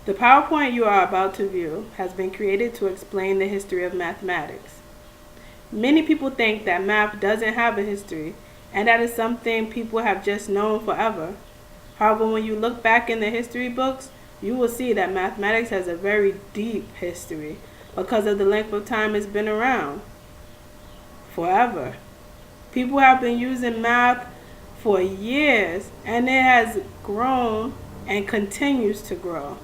The PowerPoint you are about to view has been created to explain the history of mathematics. Many people think that math doesn't have a history, and that is something people have just known forever. However, when you look back in the history books, you will see that mathematics has a very deep history because of the length of time it's been around. Forever. People have been using math for years, and it has grown and continues to grow.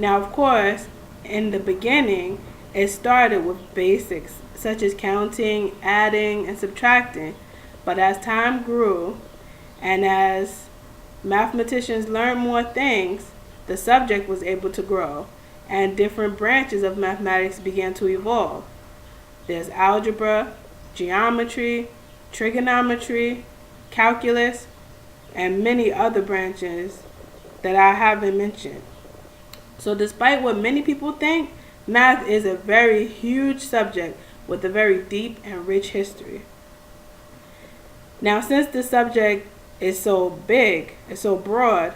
Now, of course, in the beginning, it started with basics such as counting, adding, and subtracting. But as time grew, and as mathematicians learned more things, the subject was able to grow, and different branches of mathematics began to evolve. There's algebra, geometry, trigonometry, calculus, and many other branches that I haven't mentioned. So despite what many people think, math is a very huge subject with a very deep and rich history. Now, since the subject is so big, it's so broad,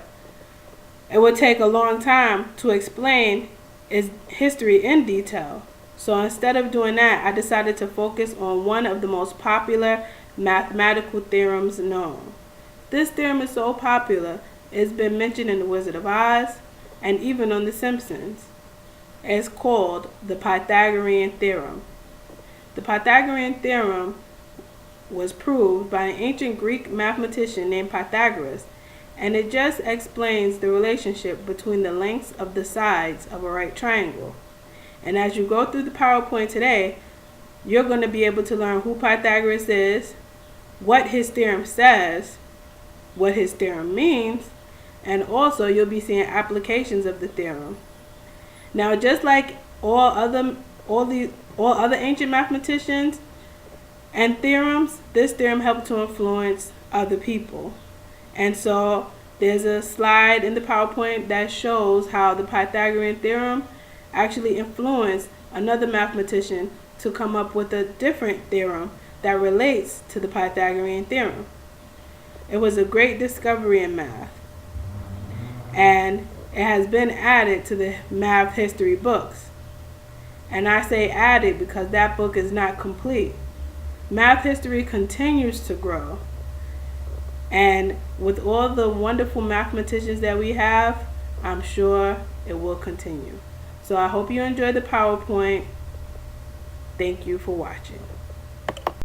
it would take a long time to explain its history in detail. So instead of doing that, I decided to focus on one of the most popular mathematical theorems known. This theorem is so popular, it's been mentioned in The Wizard of Oz and even on The Simpsons. It's called the Pythagorean Theorem. The Pythagorean Theorem was proved by an ancient Greek mathematician named Pythagoras, and it just explains the relationship between the lengths of the sides of a right triangle. And as you go through the PowerPoint today, you're going to be able to learn who Pythagoras is, what his theorem says, what his theorem means, and also you'll be seeing applications of the theorem. Now, just like all other ancient mathematicians and theorems, this theorem helped to influence other people. And so there's a slide in the PowerPoint that shows how the Pythagorean theorem actually influenced another mathematician to come up with a different theorem that relates to the Pythagorean theorem. It was a great discovery in math, and it has been added to the math history books. And I say added because that book is not complete. Math history continues to grow. And with all the wonderful mathematicians that we have, I'm sure it will continue. So I hope you enjoyed the PowerPoint. Thank you for watching.